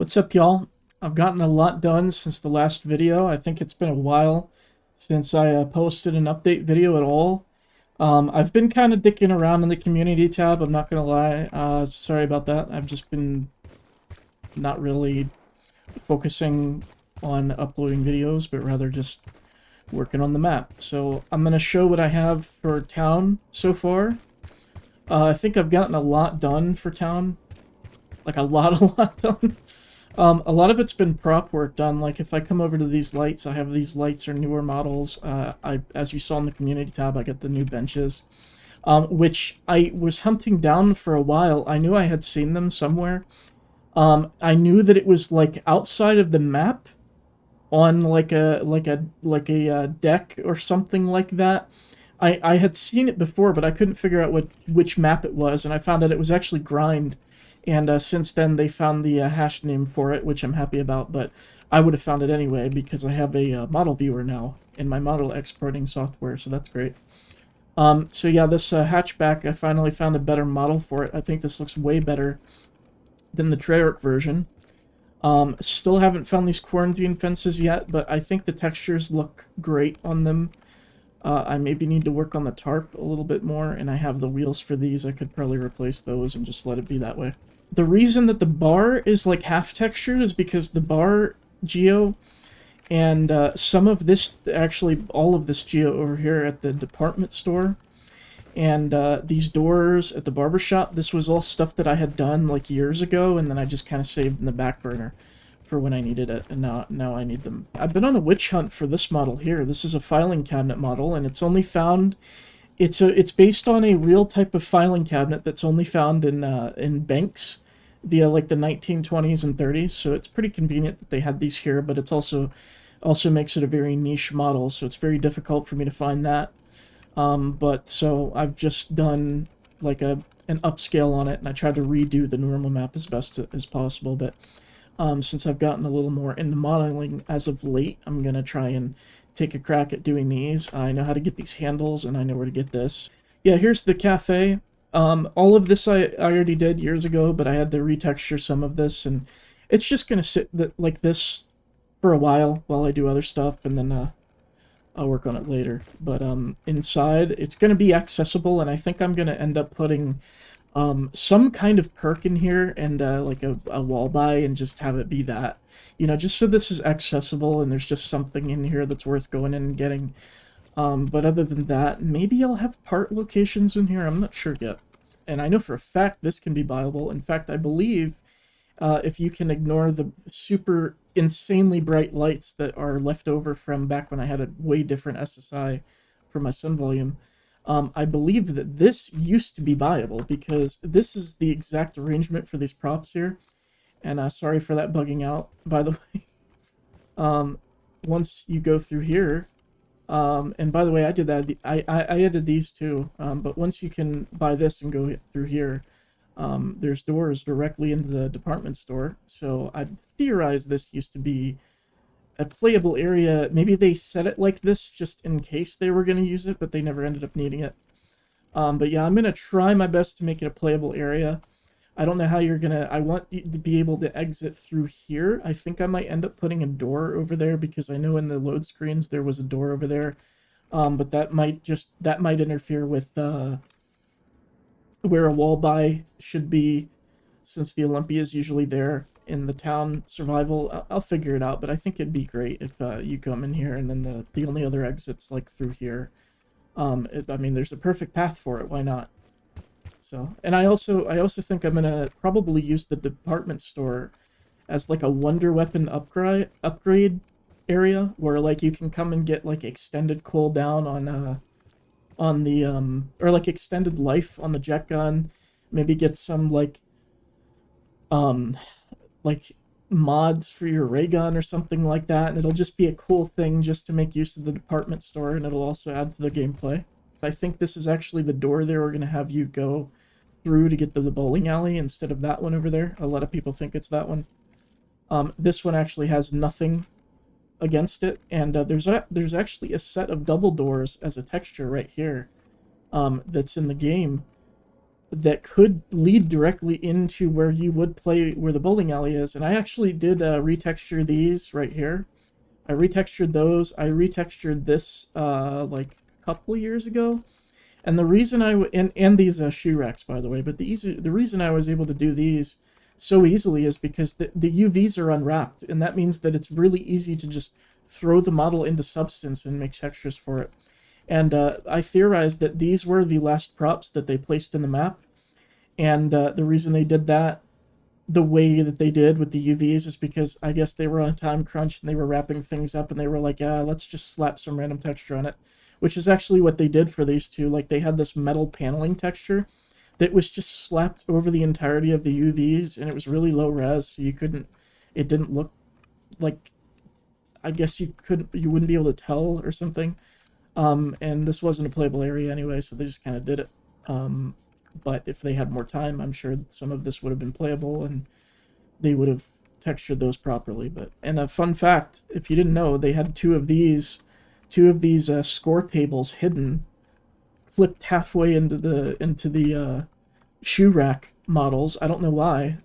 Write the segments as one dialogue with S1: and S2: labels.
S1: What's up, y'all? I've gotten a lot done since the last video. I think it's been a while since I posted an update video at all. I've been kind of dicking around in the community tab, I'm not gonna lie. Sorry about that. I've just been not really focusing on uploading videos, but rather just working on the map. So I'm gonna show what I have for town so far. I think I've gotten a lot done for town. Like a lot done. A lot of it's been prop work done. Like if I come over to these lights, I have these lights are newer models. As you saw in the community tab, I got the new benches, which I was hunting down for a while. I knew I had seen them somewhere. I knew that it was like outside of the map, on like a deck or something like that. I had seen it before, but I couldn't figure out which map it was, and I found out it was actually Grind. And since then, they found the hash name for it, which I'm happy about, but I would have found it anyway because I have a model viewer now in my model exporting software, so that's great. So yeah, this hatchback, I finally found a better model for it. I think this looks way better than the Treyarch version. Still haven't found these quarantine fences yet, but I think the textures look great on them. I maybe need to work on the tarp a little bit more, and I have the wheels for these. I could probably replace those and just let it be that way. The reason that the bar is like half textured is because the bar geo and some of this, actually all of this geo over here at the department store, and these doors at the barbershop, this was all stuff that I had done like years ago, and then I just kind of saved in the back burner for when I needed it, and now I need them. I've been on a witch hunt for this model here. This is a filing cabinet model, and it's only found... It's based on a real type of filing cabinet that's only found in banks via like the 1920s and 30s, so it's pretty convenient that they had these here, but it's also makes it a very niche model, so it's very difficult for me to find that. But so I've just done like an upscale on it, and I tried to redo the normal map as best as possible, but since I've gotten a little more into modeling as of late, I'm going to try and take a crack at doing these. I know how to get these handles, and I know where to get this. Yeah, here's the cafe. All of this I already did years ago, but I had to retexture some of this, and it's just going to sit like this for a while I do other stuff, and then I'll work on it later. But inside, it's going to be accessible, and I think I'm going to end up putting some kind of perk in here and like a wall buy, and just have it be that, you know, just so this is accessible and there's just something in here that's worth going in and getting. But other than that, maybe I'll have part locations in here, I'm not sure yet. And I know for a fact this can be buyable. In fact, I believe if you can ignore the super insanely bright lights that are left over from back when I had a way different SSI for my sun volume, I believe that this used to be buyable, because this is the exact arrangement for these props here. And sorry for that bugging out, by the way. Once you go through here, and by the way, I did that. I added these too. But once you can buy this and go through here, there's doors directly into the department store. So I theorize this used to be a playable area. Maybe they set it like this just in case they were going to use it, but they never ended up needing it. But yeah, I'm going to try my best to make it a playable area. I don't know how you're going to... I want you to be able to exit through here. I think I might end up putting a door over there, because I know in the load screens there was a door over there. But that might interfere with where a wall buy should be, since the Olympia is usually there in the town survival. I'll figure it out, but I think it'd be great if you come in here, and then the only other exit's like through here. I mean, there's a perfect path for it. Why not? So, and I also think I'm gonna probably use the department store as like a wonder weapon upgrade area, where like you can come and get like extended cooldown on the or like extended life on the jet gun. Maybe get some like mods for your ray gun or something like that, and it'll just be a cool thing just to make use of the department store, and it'll also add to the gameplay. I think this is actually the door they were going to have you go through to get to the bowling alley, instead of that one over there. A lot of people think it's that one. This one actually has nothing against it, and there's actually a set of double doors as a texture right here that's in the game. that could lead directly into where you would play, where the bowling alley is. And I actually did retexture these right here. I retextured those. I retextured this like a couple of years ago. And the reason and these shoe racks, by the way, but the reason I was able to do these so easily is because the UVs are unwrapped, and that means that it's really easy to just throw the model into Substance and make textures for it. And I theorized that these were the last props that they placed in the map, and the reason they did that the way that they did with the UVs is because I guess they were on a time crunch and they were wrapping things up and they were like, yeah, let's just slap some random texture on it, which is actually what they did for these two. Like they had this metal paneling texture that was just slapped over the entirety of the UVs, and it was really low res, so you couldn't, it didn't look like, I guess you wouldn't be able to tell or something. And this wasn't a playable area anyway, so they just kind of did it. But if they had more time, I'm sure some of this would have been playable and they would have textured those properly. But, and a fun fact, if you didn't know, they had two of these score tables hidden, flipped halfway into the shoe rack models. I don't know why.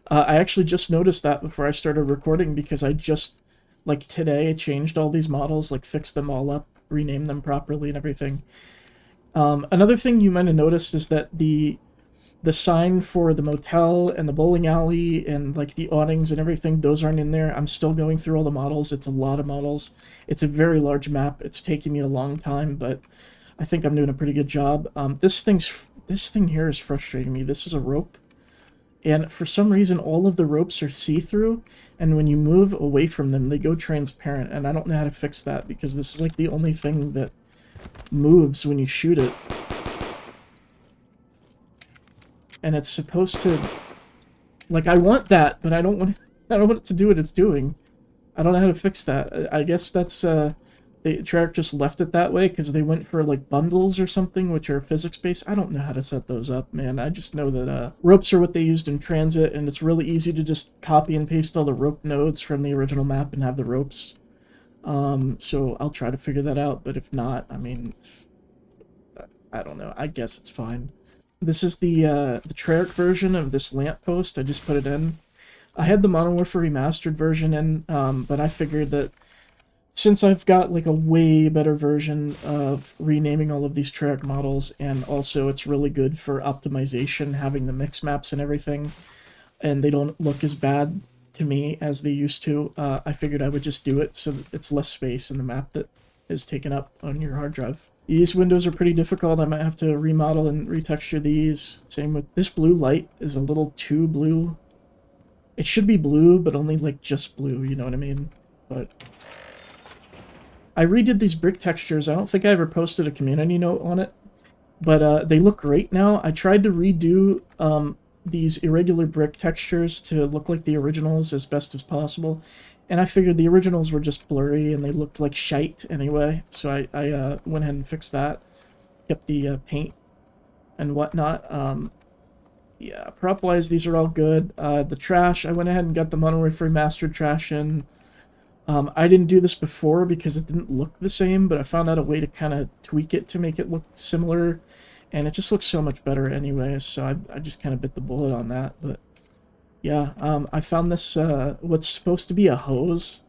S1: I actually just noticed that before I started recording, because I just, like today, changed all these models, like fixed them all up, renamed them properly and everything. Another thing you might have noticed is that the sign for the motel and the bowling alley and like the awnings and everything, those aren't in there. I'm still going through all the models. It's a lot of models. It's a very large map. It's taking me a long time, but I think I'm doing a pretty good job. This thing here is frustrating me. This is a rope, and for some reason all of the ropes are see-through, and when you move away from them they go transparent, and I don't know how to fix that because this is like the only thing that moves when you shoot it. And it's supposed to, like, I want that, but I don't want it to do what it's doing. I don't know how to fix that. I guess that's Treyarch just left it that way because they went for like bundles or something, which are physics based. I don't know how to set those up, man. I just know that ropes are what they used in TranZit, and it's really easy to just copy and paste all the rope nodes from the original map and have the ropes. So I'll try to figure that out, but if not, I mean, I don't know. I guess it's fine. This is the Treyarch version of this lamppost. I just put it in. I had the Modern Warfare Remastered version in, but I figured that since I've got like a way better version of renaming all of these Treyarch models, and also it's really good for optimization, having the mix maps and everything, and they don't look as bad to me as they used to, I figured I would just do it so that it's less space in the map that is taken up on your hard drive. These windows are pretty difficult. I might have to remodel and retexture these. Same with this blue light is a little too blue. It should be blue, but only like just blue, you know what I mean? But I redid these brick textures. I don't think I ever posted a community note on it, but they look great now. I tried to redo these irregular brick textures to look like the originals as best as possible, and I figured the originals were just blurry and they looked like shite anyway, so I went ahead and fixed that. Kept the paint and whatnot. Yeah, prop-wise, these are all good. The trash, I went ahead and got the Modern Warfare Remastered trash in. I didn't do this before because it didn't look the same, but I found out a way to kind of tweak it to make it look similar, and it just looks so much better anyway, so I just kind of bit the bullet on that. But yeah, I found this, what's supposed to be a hose,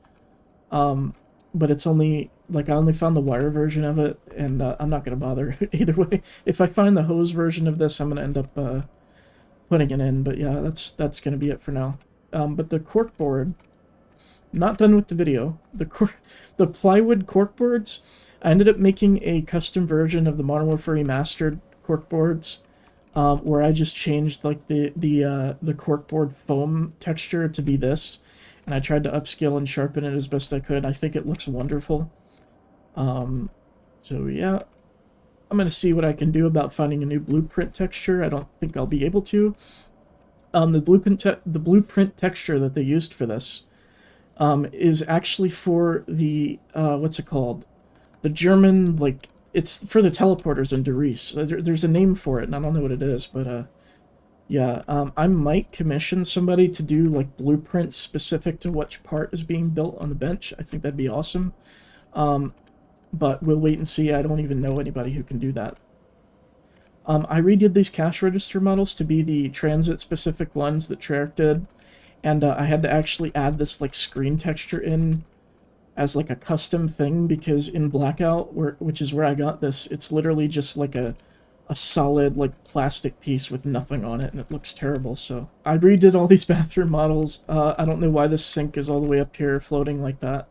S1: but it's only, like, I only found the wire version of it, and I'm not going to bother either way. If I find the hose version of this, I'm going to end up putting it in, but yeah, that's going to be it for now. But the corkboard, not done with the video. The plywood corkboards, I ended up making a custom version of the Modern Warfare Remastered corkboards, where I just changed like the corkboard foam texture to be this, and I tried to upscale and sharpen it as best I could. I think it looks wonderful. So yeah, I'm gonna see what I can do about finding a new blueprint texture. I don't think I'll be able to. The blueprint texture that they used for this is actually for the what's it called? The German, like, it's for the teleporters in Doris. There's a name for it, and I don't know what it is, but yeah, I might commission somebody to do like blueprints specific to which part is being built on the bench. I think that'd be awesome. But we'll wait and see. I don't even know anybody who can do that. I redid these cash register models to be the TranZit specific ones that Treyarch did, and I had to actually add this like screen texture in as like a custom thing because in Blackout, which is where I got this, it's literally just like a solid like plastic piece with nothing on it, and it looks terrible. So I redid all these bathroom models. I don't know why this sink is all the way up here floating like that.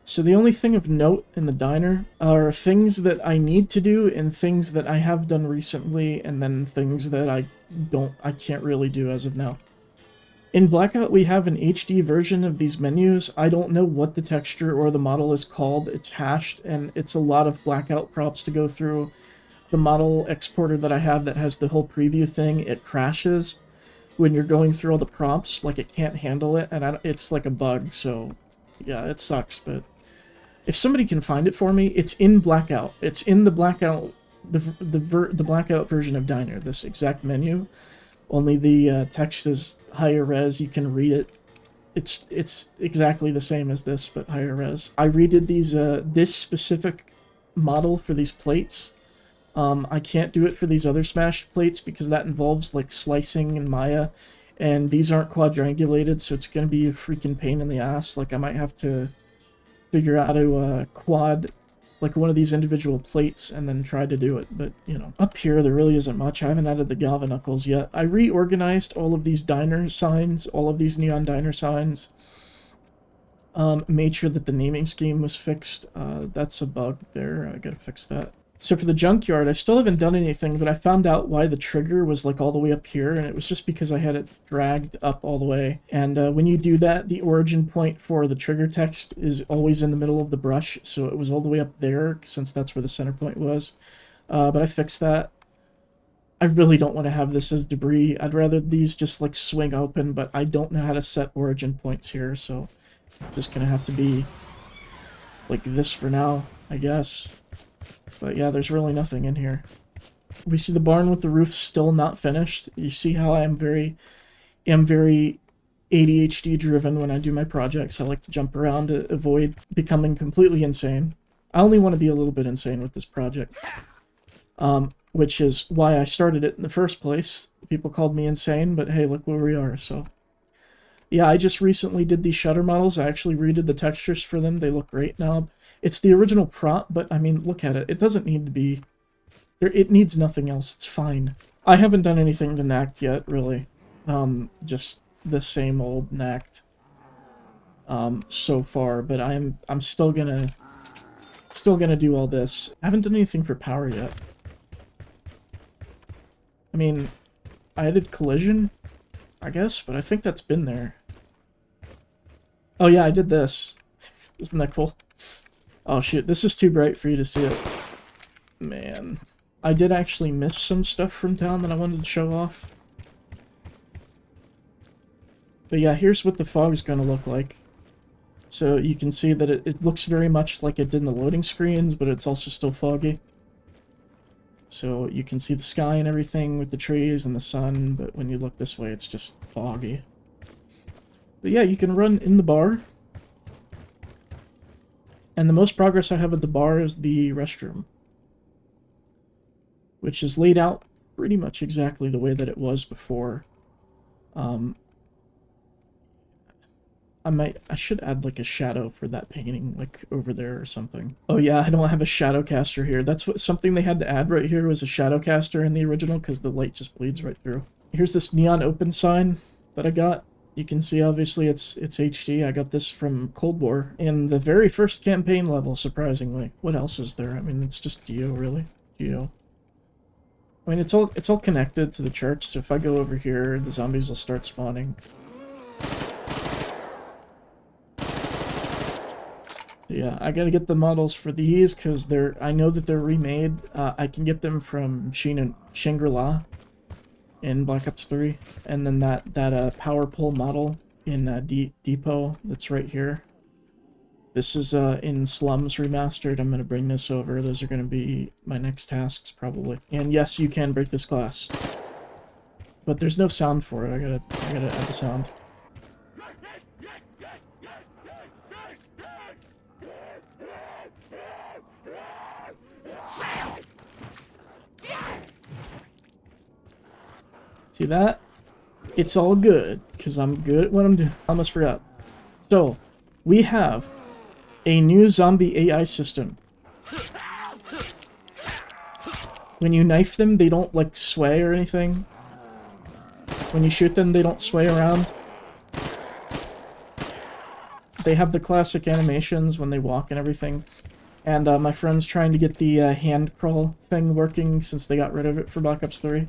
S1: So the only thing of note in the diner are things that I need to do and things that I have done recently, and then things that I can't really do as of now. In Blackout, we have an HD version of these menus. I don't know what the texture or the model is called. It's hashed, and it's a lot of Blackout props to go through. The model exporter that I have that has the whole preview thing, it crashes when you're going through all the props. Like, it can't handle it, and it's like a bug, so yeah, it sucks. But if somebody can find it for me, it's in Blackout. It's in the Blackout, the Blackout version of Diner, this exact menu. Only the text is higher res. You can read it. It's exactly the same as this, but higher res. I redid these this specific model for these plates. I can't do it for these other smashed plates because that involves like slicing in Maya, and these aren't quadrangulated, so it's gonna be a freaking pain in the ass. Like I might have to figure out how to quad like one of these individual plates and then try to do it, but you know. Up here there really isn't much. I haven't added the galvanucles yet. I reorganized all of these diner signs, all of these neon diner signs. Made sure that the naming scheme was fixed. That's a bug there. I gotta fix that. So for the junkyard, I still haven't done anything, but I found out why the trigger was like all the way up here, and it was just because I had it dragged up all the way. And when you do that, the origin point for the trigger text is always in the middle of the brush, so it was all the way up there, since that's where the center point was. But I fixed that. I really don't want to have this as debris. I'd rather these just like swing open, but I don't know how to set origin points here, so just gonna have to be like this for now, I guess. But yeah, there's really nothing in here. We see the barn with the roof still not finished. You see how I am very ADHD driven when I do my projects. I like to jump around to avoid becoming completely insane. I only want to be a little bit insane with this project. Which is why I started it in the first place. People called me insane, but hey, look where we are, so. Yeah, I just recently did these shutter models. I actually redid the textures for them. They look great now. It's the original prop, but I mean, look at it. It doesn't need to be... It needs nothing else. It's fine. I haven't done anything to Knacked yet, really. Just the same old Knacked so far, but I'm still gonna do all this. I haven't done anything for power yet. I mean, I added collision, I guess, but I think that's been there. Oh yeah, I did this. Isn't that cool? Oh shoot, this is too bright for you to see it. Man. I did actually miss some stuff from town that I wanted to show off. But yeah, here's what the fog's gonna look like. So you can see that it looks very much like it did in the loading screens, but it's also still foggy. So you can see the sky and everything with the trees and the sun, but when you look this way, it's just foggy. But yeah, you can run in the bar. And the most progress I have at the bar is the restroom, which is laid out pretty much exactly the way that it was before. I should add like a shadow for that painting, like over there or something. Oh yeah, I don't have a shadow caster here. That's something they had to add right here, was a shadow caster in the original because the light just bleeds right through. Here's this neon open sign that I got. You can see obviously it's HD. I got this from Cold War in the very first campaign level, surprisingly. What else is there? I mean, it's just Geo, really. Geo. I mean, it's all connected to the church, so if I go over here, the zombies will start spawning. Yeah, I gotta get the models for these because I know that they're remade. I can get them from Shangri-La in Black Ops 3, and then that power pole model in Depot that's right here. This is in Slums Remastered. I'm gonna bring this over. Those are gonna be my next tasks probably. And yes, you can break this glass, but there's no sound for it. I gotta add the sound. See that? It's all good, because I'm good at what I'm doing. I almost forgot. So, we have a new zombie AI system. When you knife them, they don't, like, sway or anything. When you shoot them, they don't sway around. They have the classic animations when they walk and everything. And my friend's trying to get the hand crawl thing working since they got rid of it for Black Ops 3.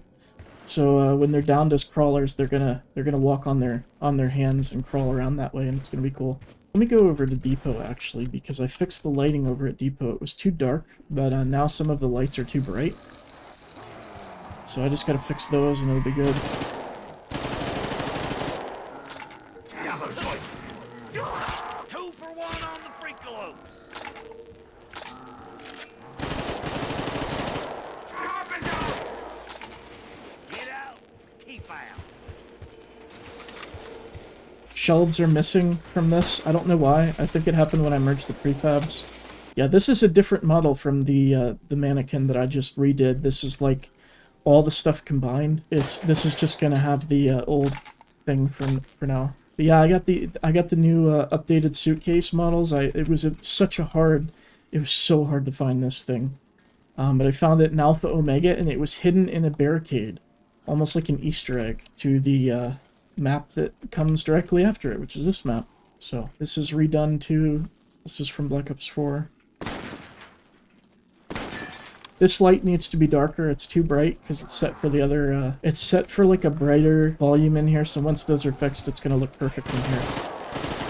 S1: So when they're downed as crawlers, they're gonna walk on their hands and crawl around that way, and it's gonna be cool. Let me go over to Depot actually, because I fixed the lighting over at Depot. It was too dark, but now some of the lights are too bright. So I just gotta fix those and it'll be good. Shelves are missing from this. I don't know why. I think it happened when I merged the prefabs. Yeah, this is a different model from the mannequin that I just redid. This is like all the stuff combined. This is just gonna have the old thing for now. But yeah, I got the new updated suitcase models. It was so hard to find this thing. But I found it in Alpha Omega, and it was hidden in a barricade, almost like an Easter egg to the map that comes directly after it, which is this map. So this is redone too. This is from Black Ops 4. This light needs to be darker. It's too bright because it's set for the other, it's set for like a brighter volume in here, so once those are fixed, it's going to look perfect in here.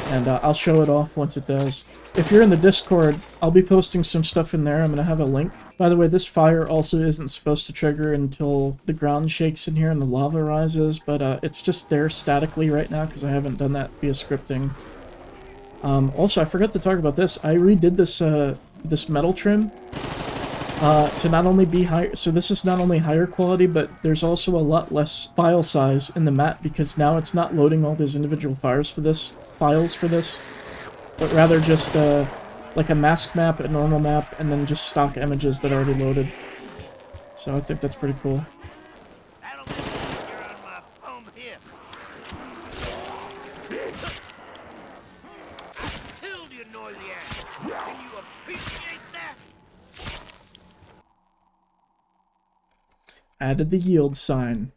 S1: And I'll show it off once it does. If you're in the Discord, I'll be posting some stuff in there. I'm going to have a link. By the way, this fire also isn't supposed to trigger until the ground shakes in here and the lava rises, but it's just there statically right now because I haven't done that via scripting. Also, I forgot to talk about this. I redid this this metal trim to not only be higher, so this is not only higher quality, but there's also a lot less file size in the map because now it's not loading all those individual files for this, but rather just like a mask map, a normal map, and then just stock images that are already loaded. So I think that's pretty cool. Added the yield sign.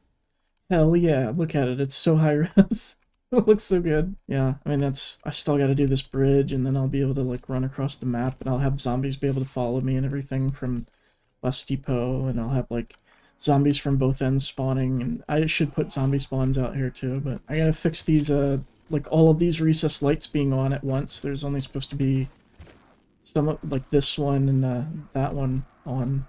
S1: Hell yeah, look at it, it's so high res. It looks so good. Yeah, I mean, I still gotta do this bridge, and then I'll be able to, like, run across the map, and I'll have zombies be able to follow me and everything from West Depot, and I'll have, like, zombies from both ends spawning, and I should put zombie spawns out here, too, but I gotta fix these, like, all of these recessed lights being on at once. There's only supposed to be some, like, this one and that one on.